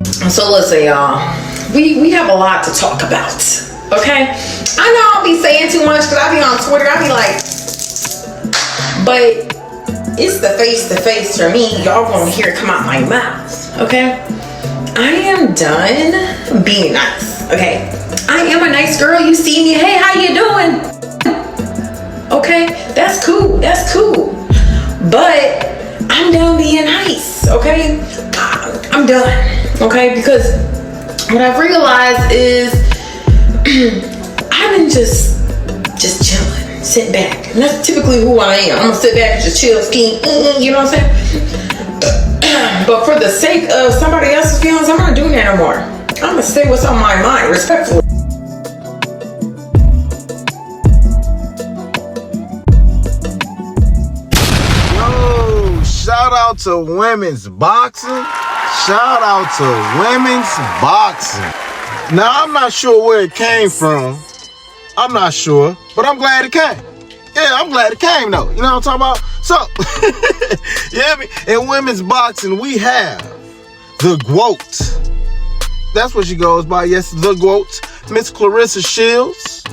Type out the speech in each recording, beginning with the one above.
So listen, y'all, we have a lot to talk about, okay? I know I don't be saying too much because I be on Twitter, I be like, but it's the face-to-face for me. Y'all gonna hear it come out my mouth, okay? I am done being nice, okay? I am a nice girl. You see me, hey, how you doing? Okay, that's cool, but I'm done being nice, okay? I'm done, okay? Because what I've realized is I've been just chilling, sitting back. And that's typically who I am. I'm gonna sit back and just chill, scheme, you know what I'm saying? But for the sake of somebody else's feelings, I'm not doing that no more. I'm gonna say what's on my mind, respectfully. Shout out to women's boxing. Shout out to women's boxing. Now, I'm not sure where it came from. I'm not sure, but I'm glad it came. Yeah, I'm glad it came, though. You know what I'm talking about? So, yeah, in women's boxing, we have the GWOAT. That's what she goes by. Yes, the GWOAT. Miss Claressa Shields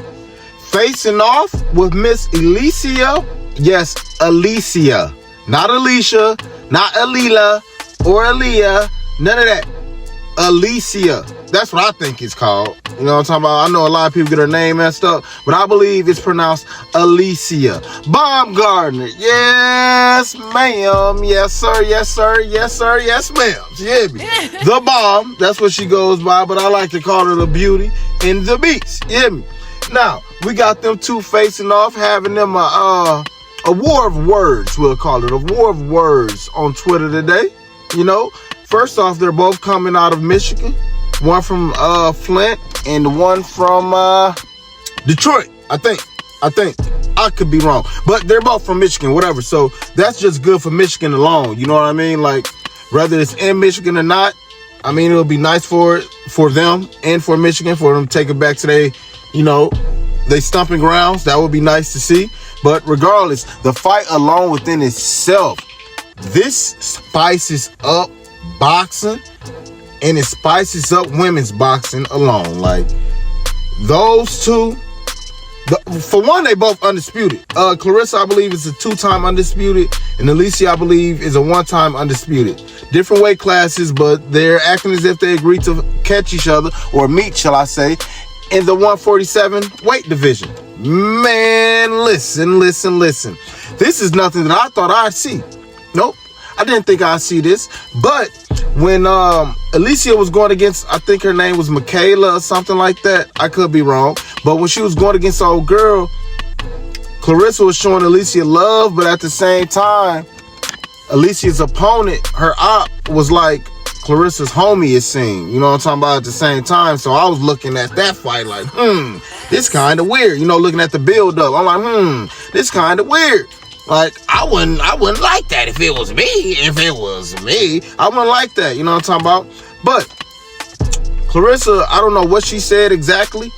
facing off with Miss Alycia. Yes, Alycia. Not Alicia, not Alila, or Aaliyah, none of that. Alycia. That's what I think it's called. You know what I'm talking about? I know a lot of people get her name messed up, but I believe it's pronounced Alycia. Baumgardner. Yes, ma'am. Yes, sir. Yes, sir. Yes, sir. Yes, ma'am. You hear me? The Bomb. That's what she goes by, but I like to call her the Beauty and the Beast. You hear me? Now, we got them two facing off, having them a war of words, we'll call it. A war of words on Twitter today. You know, first off, they're both coming out of Michigan. One from Flint and one from Detroit, I think. I could be wrong. But they're both from Michigan, whatever. So that's just good for Michigan alone. You know what I mean? Like, whether it's in Michigan or not, I mean, it'll be nice for them and for Michigan, for them to take it back to they stomping grounds. That would be nice to see. But regardless, the fight alone within itself, this spices up boxing and it spices up women's boxing alone. Like, those two, for one, they both undisputed. Claressa, I believe, is a 2-time undisputed, and Alycia, I believe, is a 1-time undisputed. Different weight classes, but they're acting as if they agreed to catch each other, or meet, shall I say, in the 147 weight division. Man, listen. This is nothing that I thought I'd see. Nope, I didn't think I'd see this. But when Alycia was going against, I think her name was Michaela or something like that. I could be wrong. But when she was going against the old girl, Claressa was showing Alycia love, but at the same time, Alicia's opponent, her op, was like Claressa's homie, it seemed. You know what I'm talking about? At the same time. So I was looking at that fight like, this kind of weird. You know, looking at the build up, I'm like, this kind of weird. Like, I wouldn't like that if it was me. I wouldn't like that. You know what I'm talking about? But Claressa, I don't know what she said exactly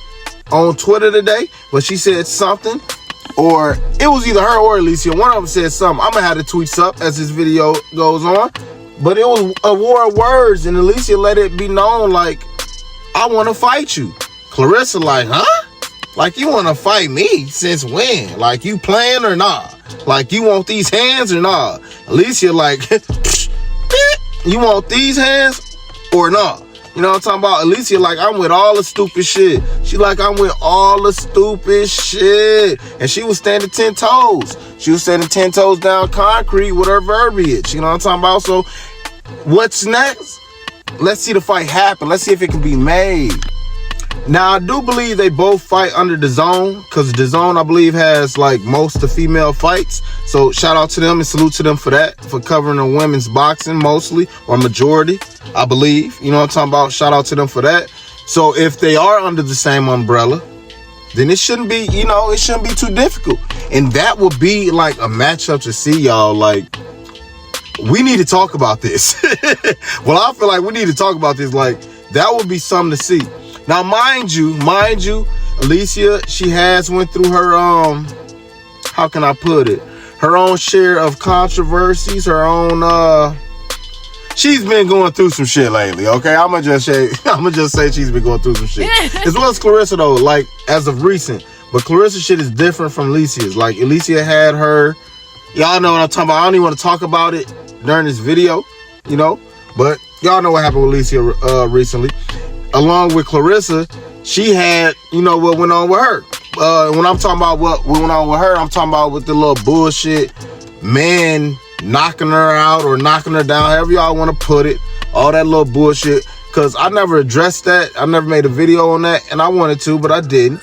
on Twitter today, but she said something, or it was either her or Alycia. One of them said something. I'm gonna have the tweets up as this video goes on. But it was a war of words, and Alycia let it be known, like, I want to fight you. Claressa like, huh? Like, you want to fight me? Since when? Like, you playing or not? Like, you want these hands or not? Alycia like, you want these hands or not? You know what I'm talking about? Alycia like, I'm with all the stupid shit. She like, I'm with all the stupid shit. And she was standing 10 toes. She was standing 10 toes down concrete with her verbiage. You know what I'm talking about? So, what's next? Let's see the fight happen. Let's see if it can be made. Now, I do believe they both fight under DAZN, because DAZN, I believe, has like most of the female fights. So shout out to them and salute to them for that, for covering the women's boxing mostly, or majority, I believe. You know what I'm talking about? Shout out to them for that. So if they are under the same umbrella, then it shouldn't be, it shouldn't be too difficult. And that would be like a matchup to see, y'all. Like, we need to talk about this. Well, I feel like we need to talk about this. Like, that would be something to see. Now, mind you, Alycia, she has went through her, how can I put it? Her own share of controversies, her own, she's been going through some shit lately, okay? I'ma just say she's been going through some shit. As well as Claressa though, like as of recent. But Claressa shit is different from Alycia's. Like Alycia had her, y'all know what I'm talking about. I don't even want to talk about it during this video, you know. But y'all know what happened with Alycia recently. Along with Claressa, she had, you know, what went on with her. When I'm talking about what went on with her, I'm talking about with the little bullshit man knocking her out or knocking her down, however y'all want to put it. All that little bullshit. Because I never addressed that. I never made a video on that. And I wanted to, but I didn't.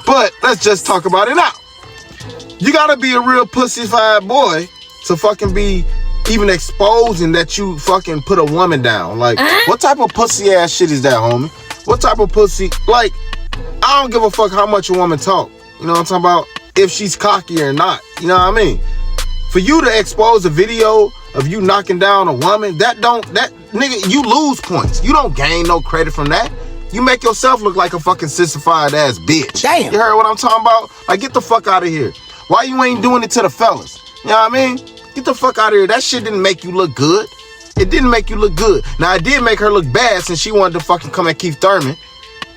But let's just talk about it now. You gotta be a real pussy-fied boy to fucking be even exposing that you fucking put a woman down. Like, what type of pussy-ass shit is that, homie? What type of pussy? Like, I don't give a fuck how much a woman talk. You know what I'm talking about? If she's cocky or not. You know what I mean? For you to expose a video of you knocking down a woman, that nigga, you lose points. You don't gain no credit from that. You make yourself look like a fucking sissified ass bitch. Damn. You heard what I'm talking about? Like, get the fuck out of here. Why you ain't doing it to the fellas? You know what I mean? Get the fuck out of here. That shit didn't make you look good. It didn't make you look good. Now, it did make her look bad since she wanted to fucking come at Keith Thurman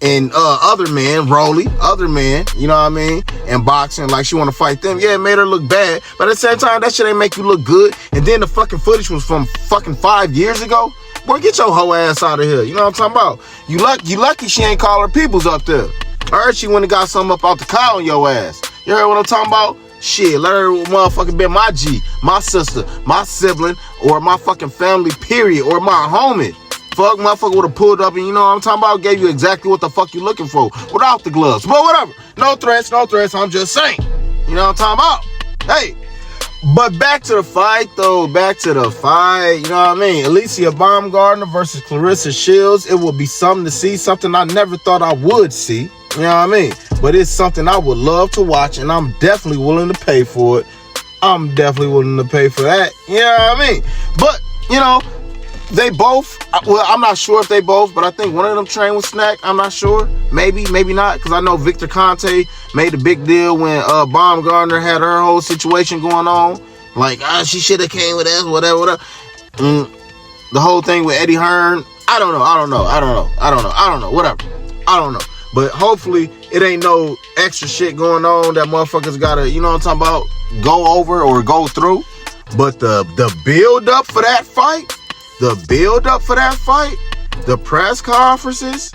and other men, Rolly, other men, you know what I mean, and boxing, like she want to fight them. Yeah, it made her look bad, but at the same time, that shit ain't make you look good. And then the fucking footage was from fucking 5 years ago. Boy, get your hoe ass out of here. You know what I'm talking about? You lucky she ain't call her peoples up there. I heard she went and got something up out the car on your ass. You heard what I'm talking about? Shit, let her motherfucking be my G, my sister, my sibling, or my fucking family, period, or my homie. Fuck, motherfucker would have pulled up and you know what I'm talking about? Gave you exactly what the fuck you looking for without the gloves. But whatever. No threats, I'm just saying. You know what I'm talking about? Hey. But back to the fight, though. Back to the fight. You know what I mean? Alycia Baumgardner versus Claressa Shields. It will be something to see. Something I never thought I would see. You know what I mean? But it's something I would love to watch, and I'm definitely willing to pay for it. I'm definitely willing to pay for that. You know what I mean? But, you know, they both, well, I'm not sure if they both, but I think one of them trained with Snack. I'm not sure. Maybe not. Because I know Victor Conte made a big deal when Baumgardner had her whole situation going on. Like, she should have came with us, whatever. The whole thing with Eddie Hearn. I don't know. Whatever. I don't know. But hopefully it ain't no extra shit going on that motherfuckers gotta, you know what I'm talking about, go over or go through. But the build up for that fight, the press conferences,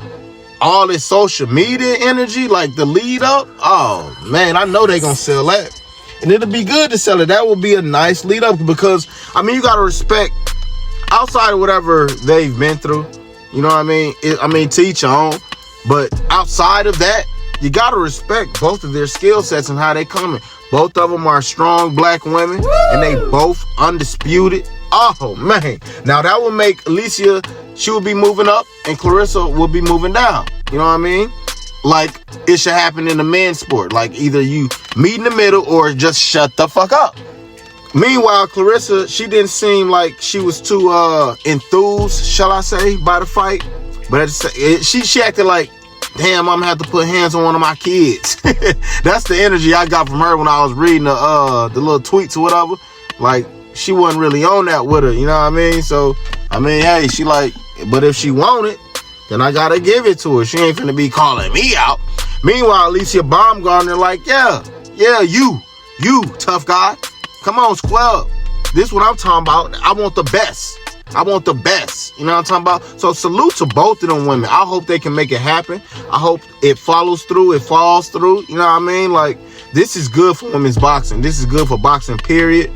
all this social media energy, like the lead up, oh man, I know they gonna sell that. And it'll be good to sell it. That will be a nice lead up because, I mean, you gotta respect, outside of whatever they've been through, you know what I mean? To each your own. But outside of that, you gotta respect both of their skill sets and how they coming. Both of them are strong black women. Woo! And they both undisputed. Oh man. Now that will make Alycia, she will be moving up and Claressa will be moving down. You know what I mean? Like it should happen in the men's sport. Like either you meet in the middle or just shut the fuck up. Meanwhile, Claressa, she didn't seem like she was too enthused, shall I say, by the fight. But she acted like, damn, I'm gonna have to put hands on one of my kids. That's the energy I got from her when I was reading the little tweets or whatever. Like, she wasn't really on that with her, you know what I mean? So, I mean, hey, she like, but if she want it, then I gotta give it to her. She ain't finna be calling me out. Meanwhile, Alycia Baumgardner like, yeah, you tough guy. Come on, square up. This is what I'm talking about. I want the best. You know what I'm talking about? So salute to both of them women. I hope they can make it happen. I hope it follows through, it falls through. You know what I mean? Like, this is good for women's boxing. This is good for boxing, period.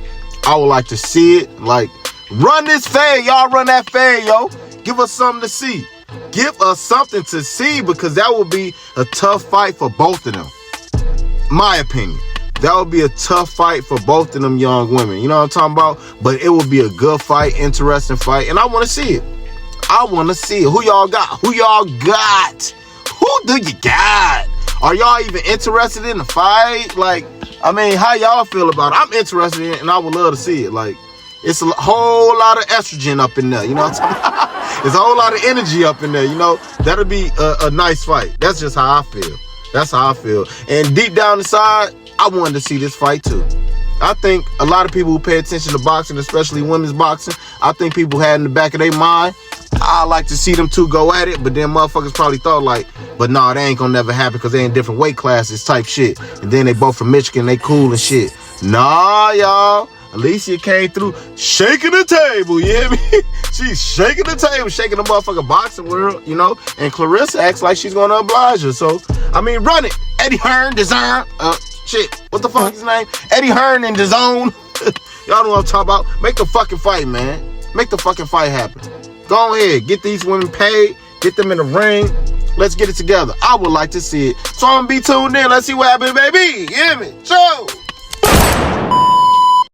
I would like to see it. Like, run this fade. Y'all run that fade, yo. Give us something to see. Give us something to see because that will be a tough fight for both of them. My opinion. That would be a tough fight for both of them young women. You know what I'm talking about? But it will be a good fight, interesting fight. And I want to see it. Who y'all got? Who do you got? Are y'all even interested in the fight? Like, I mean, how y'all feel about it? I'm interested in it and I would love to see it. Like, it's a whole lot of estrogen up in there. You know what I'm talking about? There's a whole lot of energy up in there. You know, that'll be a nice fight. That's just how I feel. And deep down inside, I wanted to see this fight too. I think a lot of people who pay attention to boxing, especially women's boxing, I think people had in the back of their mind, I like to see them two go at it, but then motherfuckers probably thought like, but nah, that ain't gonna never happen because they in different weight classes type shit. And then they both from Michigan, they cool and shit. Nah, y'all. Alycia came through shaking the table, you hear me? She's shaking the table, shaking the motherfucking boxing world, you know? And Claressa acts like she's gonna oblige her. So, I mean, run it. Eddie Hearn, DAZN, shit, what the fuck is his name? Eddie Hearn and DAZN. Y'all know what I'm talking about. Make the fucking fight, man. Make the fucking fight happen. Go ahead, get these women paid, get them in the ring. Let's get it together. I would like to see it. So I'm gonna be tuned in. Let's see what happens, baby. You hear me? Show.